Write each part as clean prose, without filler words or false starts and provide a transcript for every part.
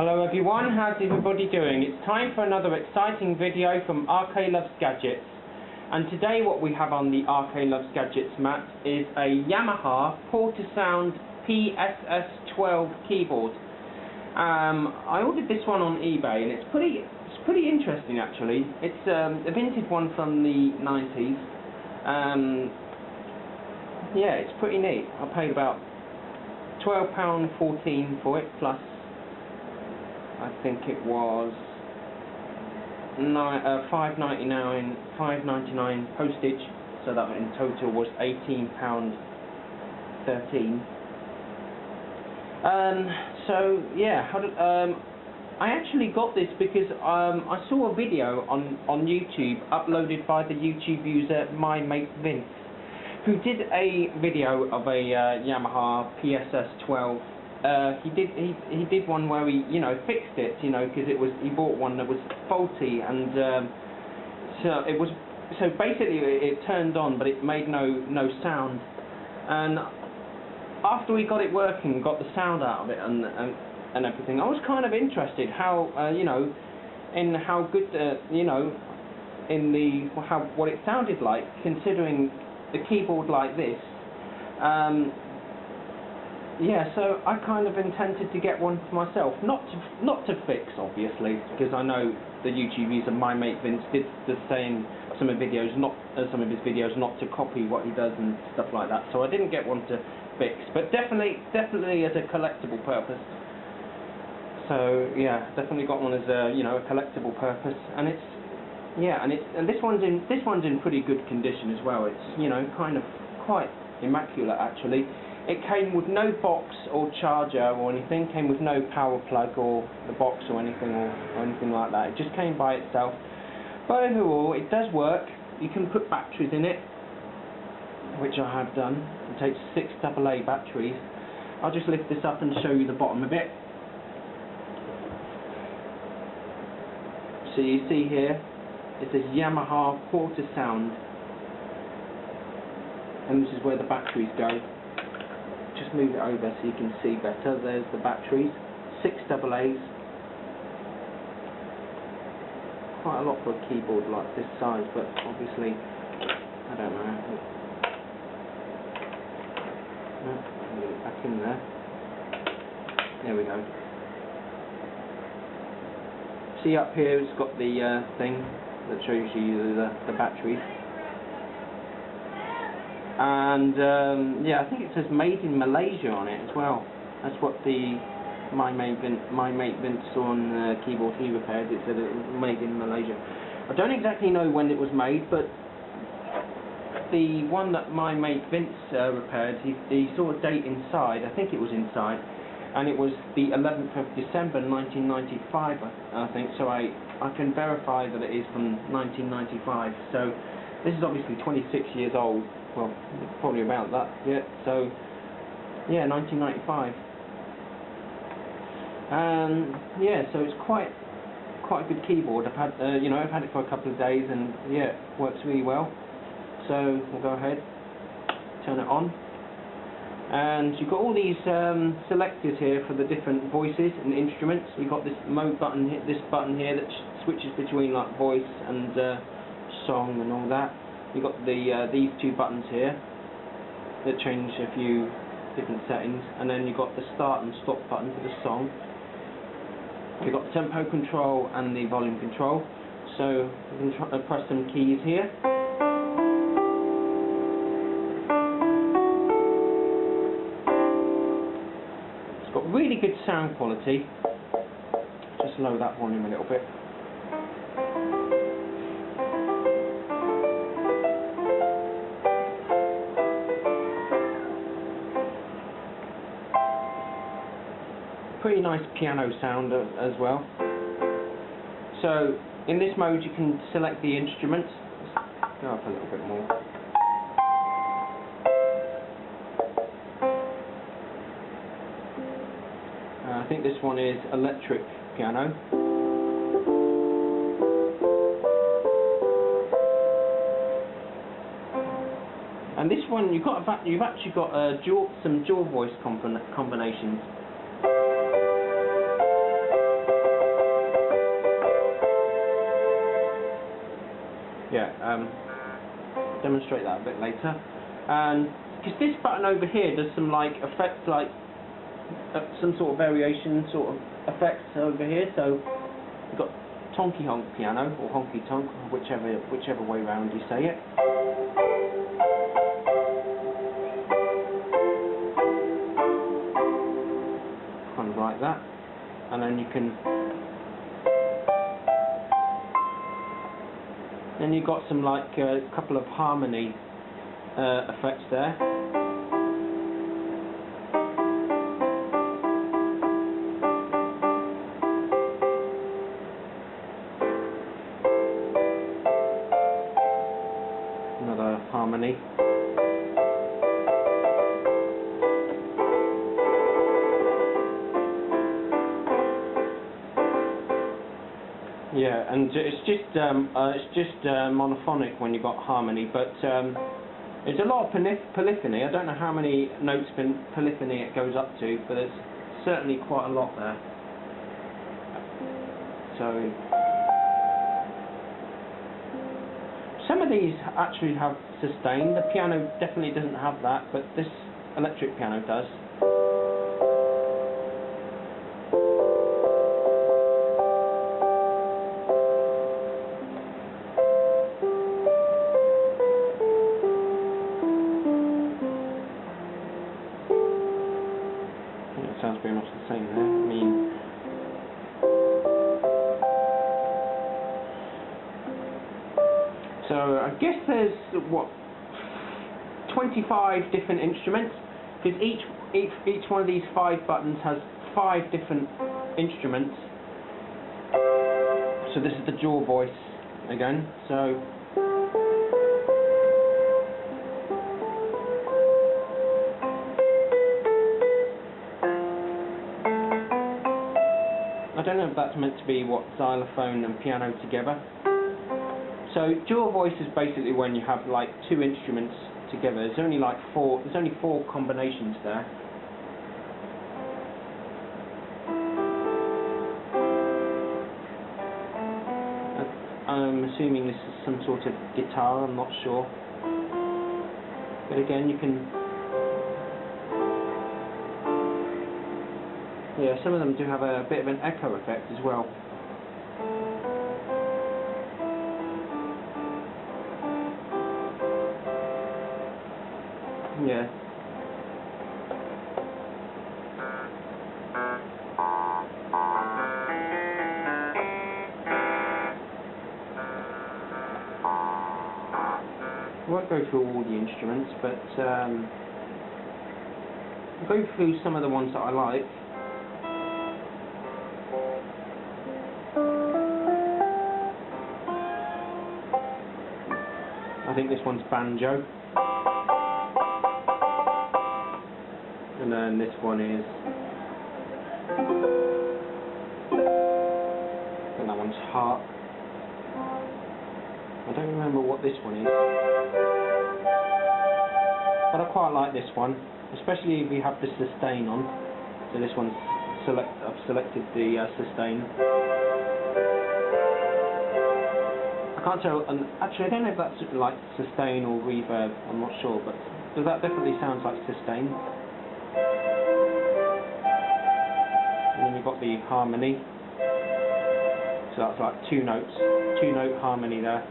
Hello everyone, how's everybody doing? It's time for another exciting video from RK Loves Gadgets, and today what we have on the RK Loves Gadgets mat is a Yamaha PortaSound PSS-12 Keyboard. I ordered this one on eBay and it's pretty interesting actually. It's a vintage one from the 90s. Yeah, it's pretty neat. I paid about £12.14 for it, plus I think it was £5.99 postage, so that in total was £18.13. So yeah, I actually got this because I saw a video on YouTube uploaded by the YouTube user My Mate Vince, who did a video of a Yamaha PSS-12. He did one where he fixed it, because he bought one that was faulty, and so basically it turned on but it made no sound. And after we got it working, got the sound out of it and everything, I was kind of interested how in how good what it sounded like, considering a keyboard like this. Yeah, so I kind of intended to get one for myself, not to fix, obviously, because I know the YouTube user My Mate Vince did the same some of his videos, not to copy what he does and stuff like that. So I didn't get one to fix, but definitely as a collectible purpose. So yeah, definitely got one as a a collectible purpose, and this one's in pretty good condition as well. It's kind of quite immaculate actually. It came with no box or charger or anything, came with no power plug or the box or anything like that. It just came by itself. But overall, it does work. You can put batteries in it, which I have done. It takes 6 AA batteries. I'll just lift this up and show you the bottom of it. So you see here, it says Yamaha PortaSound, and this is where the batteries go. Just move it over so you can see better. There's the batteries, 6 AA's. Quite a lot for a keyboard like this size, but obviously, I don't know. I'll get it back in there. There we go. See up here, it's got the thing that shows you the batteries. And yeah, I think it says made in Malaysia on it as well. That's what the My Mate Vince saw on the keyboard he repaired. It said it was made in Malaysia. I don't exactly know when it was made, but the one that My Mate Vince repaired, he saw a date inside. I think it was inside, and it was the 11th of December 1995, I think. So I can verify that it is from 1995. So this is obviously 26 years old. Well, probably about that, yeah. So, yeah, 1995. Yeah, so it's quite a good keyboard. I've had I've had it for a couple of days, and yeah, it works really well. So we'll go ahead, turn it on, and you've got all these selectors here for the different voices and instruments. You've got this mode button, this button here that switches between like voice and song and all that. You've got these 2 buttons here that change a few different settings, and then you've got the start and stop button for the song. You've got the tempo control and the volume control. So you can press some keys here. It's got really good sound quality. Just lower that volume a little bit. Pretty nice piano sound as well. So in this mode you can select the instruments. Let's go up a little bit more. I think this one is electric piano. And this one you've actually got some dual voice combinations. demonstrate that a bit later. And because this button over here does some like effects, like some sort of variation sort of effects over here. So you've got tonky honk piano or honky tonk, whichever way round you say it. Kind of like that, and then you can. Then you've got some like a couple of harmony effects there. Another harmony. Yeah, and it's just monophonic when you've got harmony, but there's a lot of polyphony. I don't know how many notes polyphony it goes up to, but there's certainly quite a lot there. So some of these actually have sustain. The piano definitely doesn't have that, but this electric piano does. It sounds very much the same there. I mean, so I guess there's what 25 different instruments, because each one of these 5 buttons has 5 different instruments. So this is the jaw voice again. So I don't know if that's meant to be what xylophone and piano together. So jaw voice is basically when you have like 2 instruments together. There's only like 4 combinations there. I'm assuming this is some sort of guitar, I'm not sure. But again, you can. Yeah, some of them do have a bit of an echo effect as well. Yeah. I won't go through all the instruments, but I'll go through some of the ones that I like. I think this one's banjo, and then this one is, and that one's harp. I don't remember what this one is, but I quite like this one, especially if you have the sustain on. So this one's I've selected the sustain. I can't tell, and actually I don't know if that's like sustain or reverb, I'm not sure, but that definitely sounds like sustain. And then you've got the harmony, so that's like 2 notes, 2-note harmony there.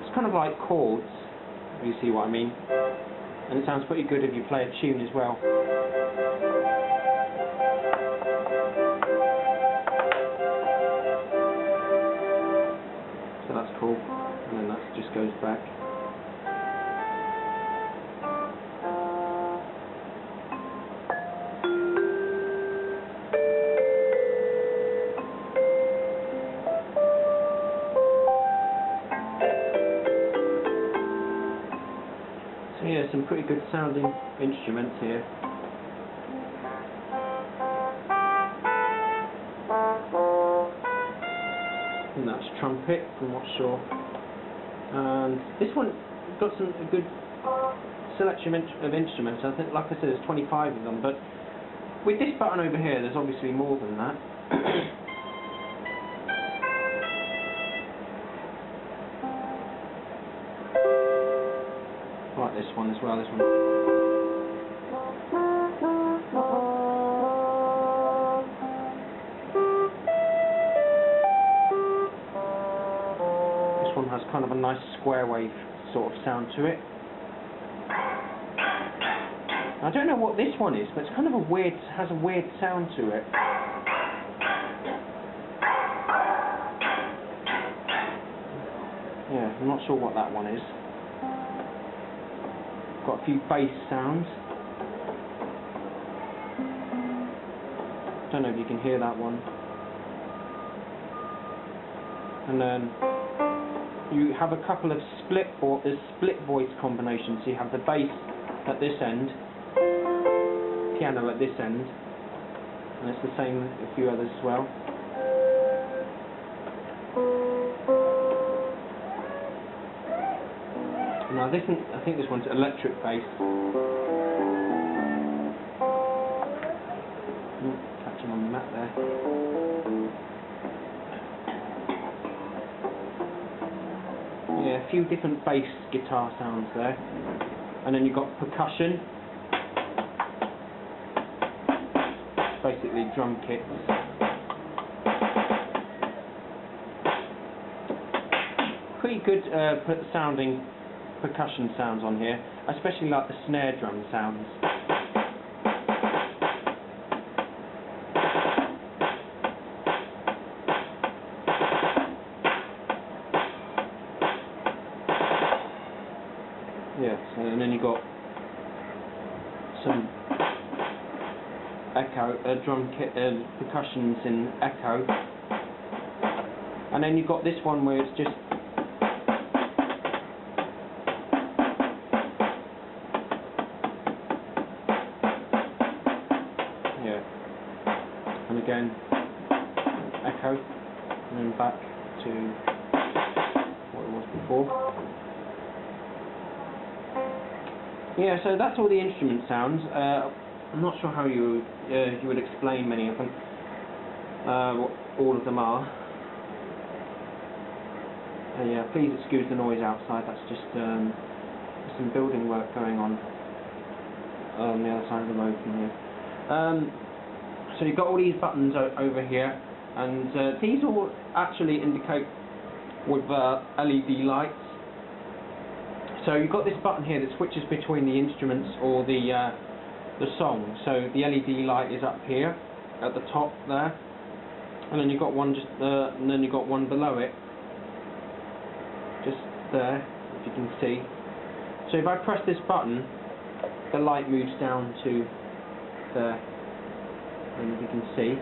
It's kind of like chords, if you see what I mean, and it sounds pretty good if you play a tune as well. So that's cool, and then that just goes back. So yeah, some pretty good sounding instruments here. And that's trumpet, I'm not sure. And this one got a good selection of instruments. I think, like I said, there's 25 of them, but with this button over here, there's obviously more than that. Like this one as well, this one. This one has kind of a nice square wave sort of sound to it. I don't know what this one is, but it's kind of has a weird sound to it. Yeah, I'm not sure what that one is. Got a few bass sounds. Don't know if you can hear that one. And then you have a couple of split voice combinations. So you have the bass at this end, piano at this end, and it's the same with a few others as well. Now I think this one's electric bass. Catching on the mat there. Yeah, a few different bass guitar sounds there. And then you've got percussion. Basically drum kits. Pretty good sounding percussion sounds on here, especially like the snare drum sounds. Yes, and then you got some echo, drum kit, percussions in echo, and then you've got this one where it's just and again echo, and then back to what it was before. Yeah, so that's all the instrument sounds. I'm not sure how you would explain many of them, what all of them are. Yeah, please excuse the noise outside. That's just some building work going on the other side of the road from here. So you've got all these buttons over here, and these all actually indicate with LED lights. So you've got this button here that switches between the instruments or the song. So the LED light is up here at the top there, and then you've got one and then you've got one below it, just there, if you can see. So if I press this button, the light moves down to there, and you can see.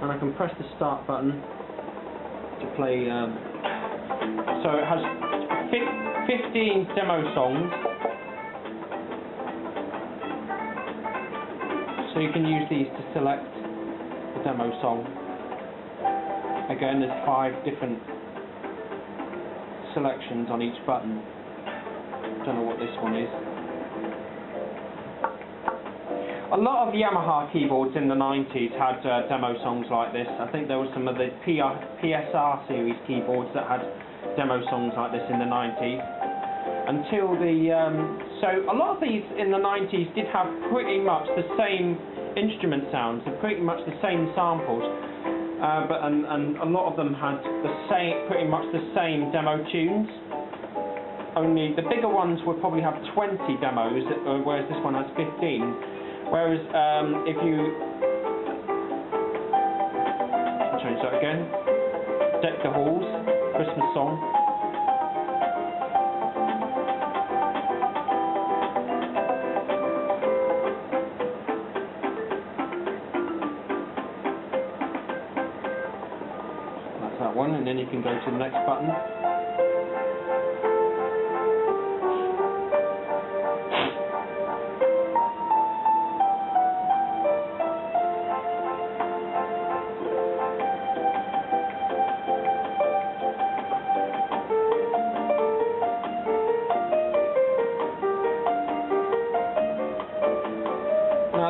And I can press the start button to play. So it has 15 demo songs, so you can use these to select the demo song. Again, there's 5 different selections on each button. Don't know what this one is. A lot of Yamaha keyboards in the 90s had demo songs like this. I think there were some of the PSR series keyboards that had demo songs like this in the 90s. Until so a lot of these in the 90s did have pretty much the same instrument sounds, pretty much the same samples, and a lot of them had pretty much the same demo tunes. Only the bigger ones would probably have 20 demos, whereas this one has 15. Whereas if you I'll change that again. Deck the Halls, Christmas song. That's that one, and then you can go to the next button.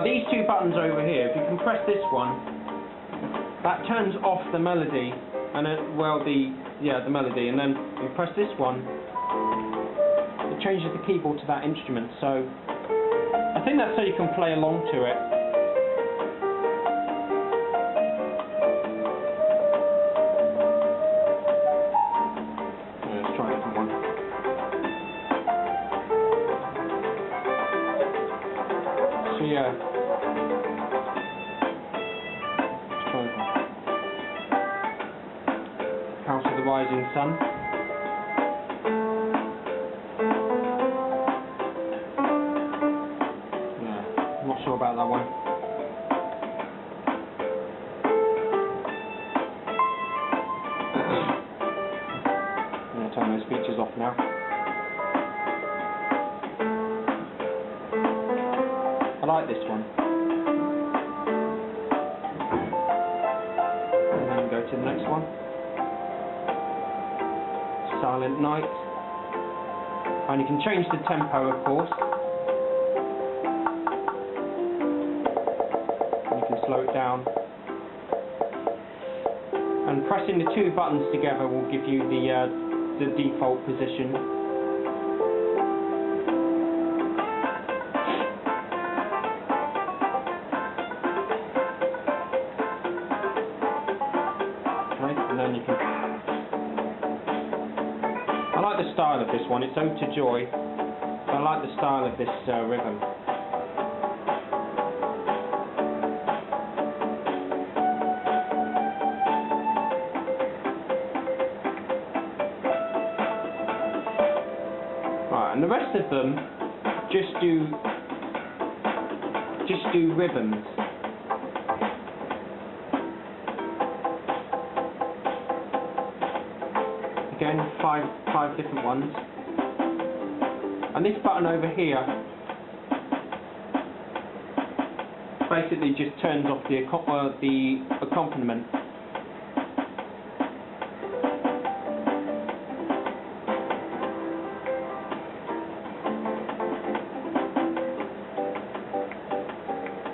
These two buttons over here. If you can press this one, that turns off the melody, and the melody, and then you press this one, it changes the keyboard to that instrument. So I think that's so you can play along to it. Let's try a different one. So yeah. Let's try this one. House of the Rising Sun. Yeah, I'm not sure about that one. I'm going to turn those features off now. I like this one. And then go to the next one. Silent Night, and you can change the tempo, of course, and you can slow it down, and pressing the two buttons together will give you the default position. Okay, and then you can. I like the style of this one, it's Ode to Joy. I like the style of this rhythm. Right, and the rest of them just do rhythms. Again, five different ones. And this button over here basically just turns off the accompaniment.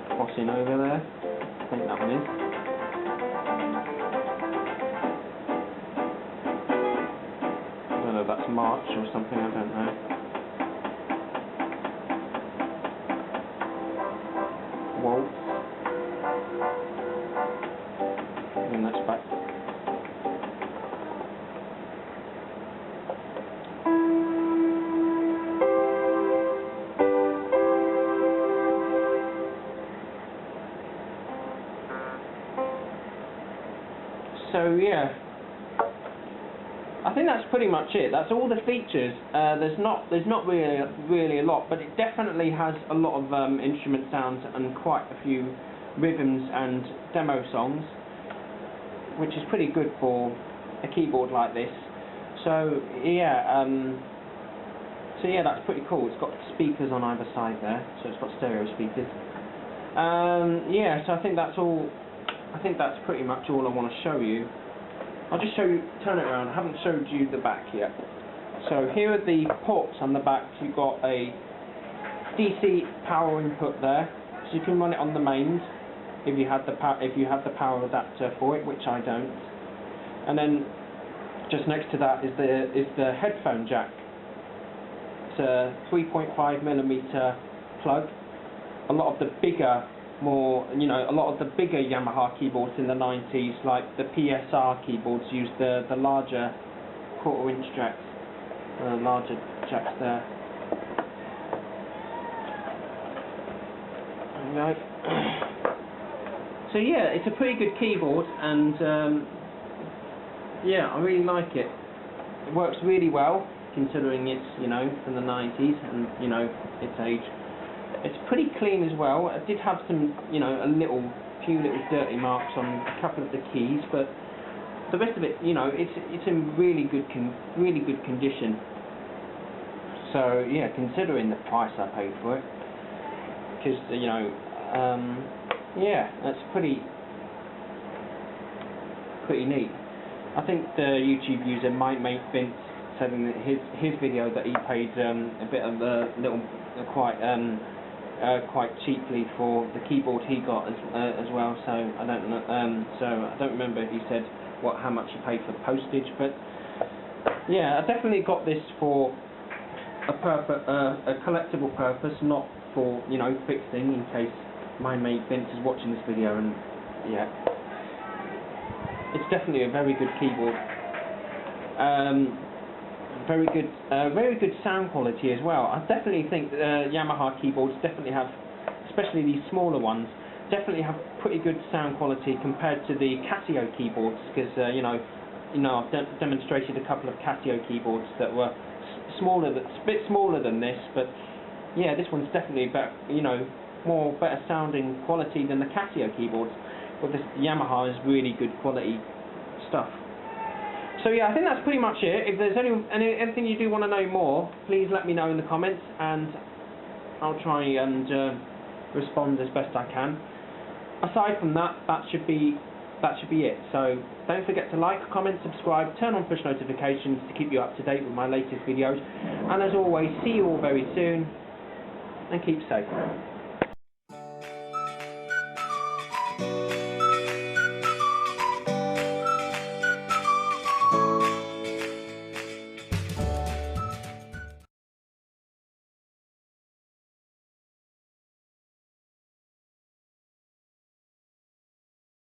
Crossing over there. I think that one is. That's March or something, I don't know. Waltz. And that's back. So yeah. I think that's pretty much it. That's all the features. There's not really a lot, but it definitely has a lot of instrument sounds and quite a few rhythms and demo songs, which is pretty good for a keyboard like this. So yeah, that's pretty cool. It's got speakers on either side there, so it's got stereo speakers. Yeah, so I think that's all. I think that's pretty much all I want to show you. I'll just show you, turn it around. I haven't showed you the back yet. So here are the ports on the back. You've got a DC power input there, so you can run it on the mains if you have the power adapter for it, which I don't. And then just next to that is the headphone jack. It's a 3.5mm plug. A lot of the bigger, a lot of the bigger Yamaha keyboards in the 90s, like the PSR keyboards, used the larger quarter-inch jacks, larger jacks there. Right. So yeah, it's a pretty good keyboard, and yeah, I really like it. It works really well, considering it's from the 90s and its age. It's pretty clean as well. It did have some, a few little dirty marks on a couple of the keys, but the rest of it, it's in really good condition. So yeah, considering the price I paid for it, because yeah, that's pretty neat. I think the YouTube user might make Vince saying that his video that he paid a bit of a little quite quite cheaply for the keyboard he got as well. So I don't know. So I don't remember if he said how much he paid for postage, but yeah, I definitely got this for a collectible purpose, not for fixing. In case my mate Vince is watching this video, and yeah, it's definitely a very good keyboard. Very good sound quality as well. I definitely think Yamaha keyboards definitely have, especially these smaller ones, definitely have pretty good sound quality compared to the Casio keyboards. Because I've demonstrated a couple of Casio keyboards that were a bit smaller than this, but yeah, this one's definitely better, better sounding quality than the Casio keyboards. But this Yamaha is really good quality stuff. So yeah, I think that's pretty much it. If there's anything you do want to know more, please let me know in the comments, and I'll try and respond as best I can. Aside from that, that should be it. So don't forget to like, comment, subscribe, turn on push notifications to keep you up to date with my latest videos. And as always, see you all very soon, and keep safe.